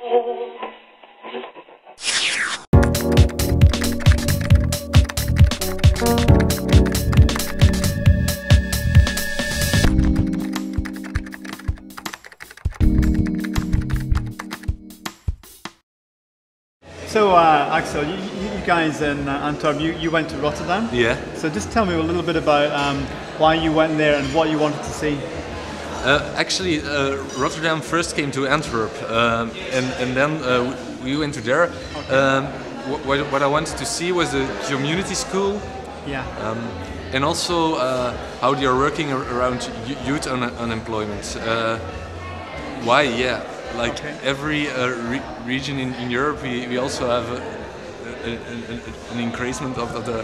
So Axel, you guys in Antwerp, you went to Rotterdam? Yeah. So just tell me a little bit about why you went there and what you wanted to see. Actually, Rotterdam first came to Antwerp, and then we went to there. Okay. What I wanted to see was a community school. Yeah. And also how they are working around youth unemployment. Why? Yeah. Like okay. every region in Europe, we also have an increasement of the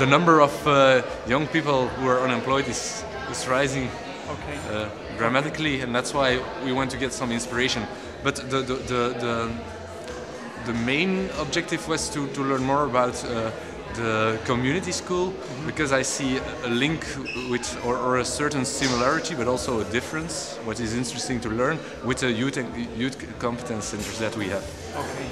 number of young people who are unemployed is rising okay. dramatically, and that's why we want to get some inspiration. But the main objective was to learn more about the community school, because I see a link with or a certain similarity, but also a difference, what is interesting to learn, with the youth competence centers that we have. Okay.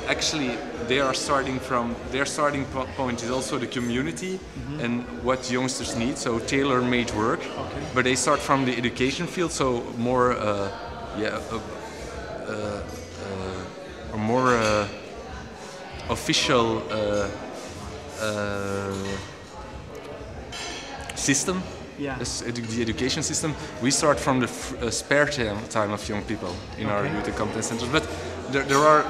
Actually, their starting point is also the community and what youngsters need, so tailor-made work. Okay. But they start from the education field, so more official system. Yeah. The education system. We start from the spare time of young people in our youth competence centers, but there are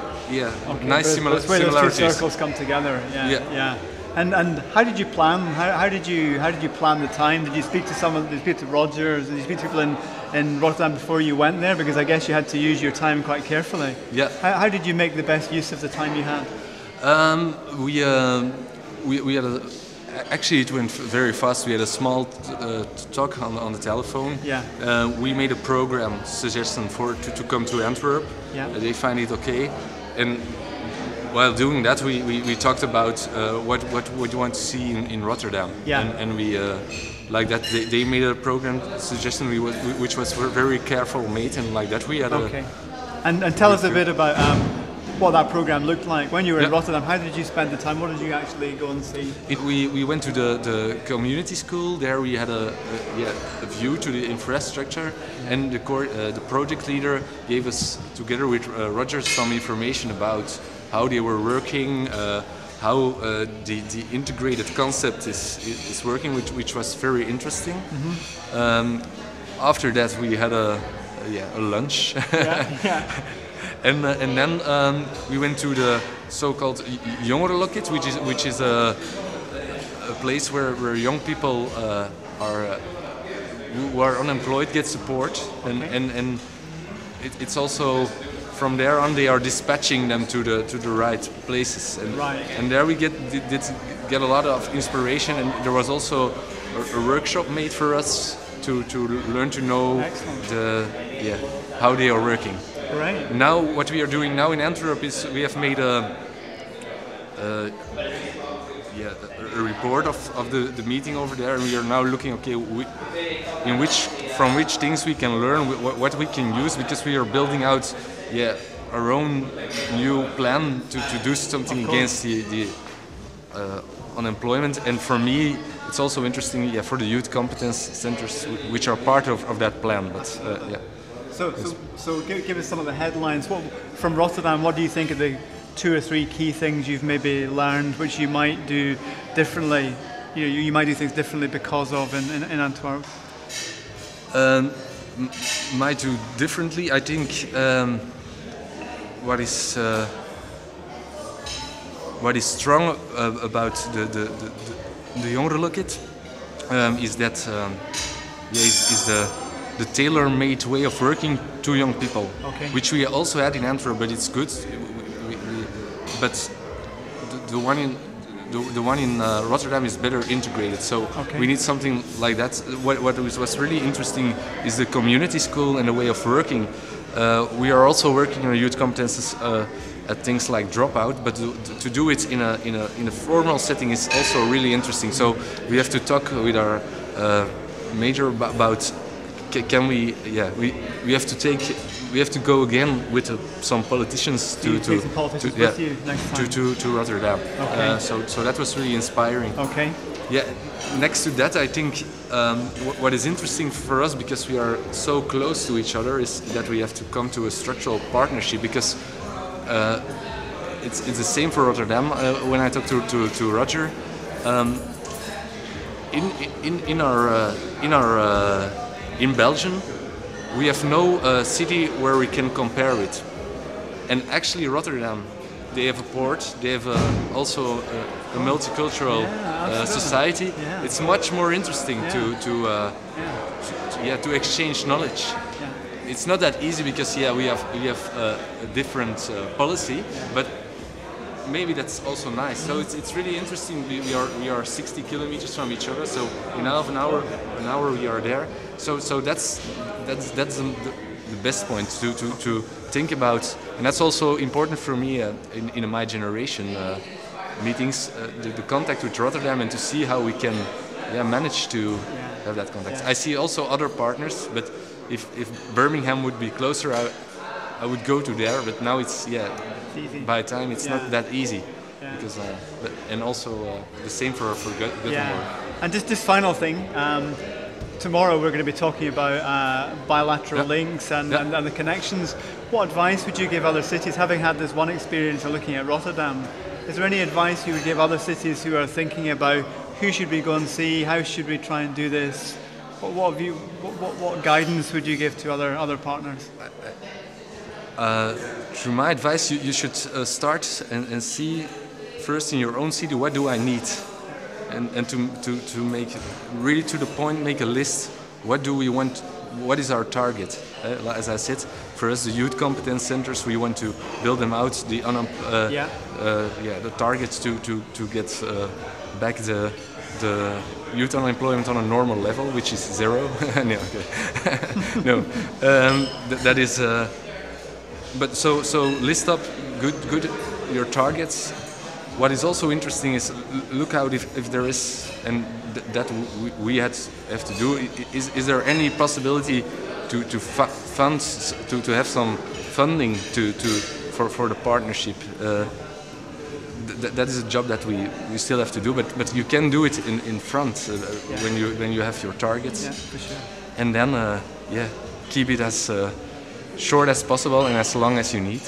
nice similarities. Those two circles come together. Yeah. And how did you plan? How did you plan the time? Did you speak to someone? Did you speak to Rogers? Did you speak to people in Rotterdam before you went there? Because I guess you had to use your time quite carefully. Yeah. How did you make the best use of the time you had? We had actually it went very fast. We had a small talk on the telephone. Yeah. We made a program suggestion to come to Antwerp. Yeah. They find it okay, and while doing that, we talked about what you want to see in Rotterdam. Yeah. And we like that they made a program suggestion which was very careful made, and like that we had okay. And tell us a bit about what that program looked like when you were in Rotterdam. How did you spend the time? What did you actually go and see? We went to the community school. There we had a view to the infrastructure, and the project leader gave us, together with Rogers, some information about how they were working, how the integrated concept is working, which was very interesting. After that, we had a lunch. Yeah. And then we went to the so-called Jongerenloket, which is a place where young people who are unemployed get support, and it's also from there on they are dispatching them to the right places, and there we did get a lot of inspiration, and there was also a workshop made for us to learn to know how they are working. Right. Now, what we are doing now in Antwerp is we have made a report of the meeting over there, and we are now looking, from which things we can learn, what we can use, because we are building out our own new plan to do something against the unemployment. And for me, it's also interesting for the youth competence centers, which are part of that plan. But So give us some of the headlines. From Rotterdam, what do you think are the 2 or 3 key things you've maybe learned, which you might do differently? You might do things differently because of in Antwerp. Might do differently. I think what is strong about the Jongerenloket is that is the tailor-made way of working to young people, which we also had in Antwerp, but it's good. But the one in Rotterdam is better integrated, so we need something like that. What was really interesting is the community school and the way of working. We are also working on youth competences at things like dropout, but to do it in a formal setting is also really interesting. So we have to talk with our major about can we? Yeah, we have to take. We have to go again with some politicians take some politicians with you next time. to Rotterdam. Okay. So that was really inspiring. Okay. Yeah. Next to that, I think what is interesting for us, because we are so close to each other, is that we have to come to a structural partnership, because it's the same for Rotterdam. When I talked to Roger, in Belgium, we have no city where we can compare it. And actually Rotterdam, they have a port, they have also a multicultural society. Yeah. It's much more interesting to exchange knowledge. Yeah. It's not that easy because we have a different policy, but maybe that's also nice. So it's really interesting. We are 60 kilometers from each other. So in half an hour we are there. So that's the best point to think about, and that's also important for me in my generation meetings, the contact with Rotterdam, and to see how we can manage to have that contact. I see also other partners, but if Birmingham would be closer, I would go to there. But now it's by time it's not that easy, because and also the same for Gothenburg. And just this final thing. Tomorrow we're going to be talking about bilateral links and the connections. What advice would you give other cities, having had this one experience of looking at Rotterdam? Is there any advice you would give other cities who are thinking about who should we go and see, how should we try and do this? What guidance would you give to other partners? Through my advice, you should start and see first in your own city, what do I need? And to make really to the point, make a list. What do we want? What is our target? As I said, for us, the youth competence centers, we want to build them out. The targets to get back the youth unemployment on a normal level, which is 0. No, okay. No, that is. But so list up good your targets. What is also interesting is look out if there is, and that we have to do. Is there any possibility to fund to have some funding for the partnership? That is a job that we still have to do, but you can do it in front when you have your targets. Yeah, for sure. And then keep it as short as possible and as long as you need.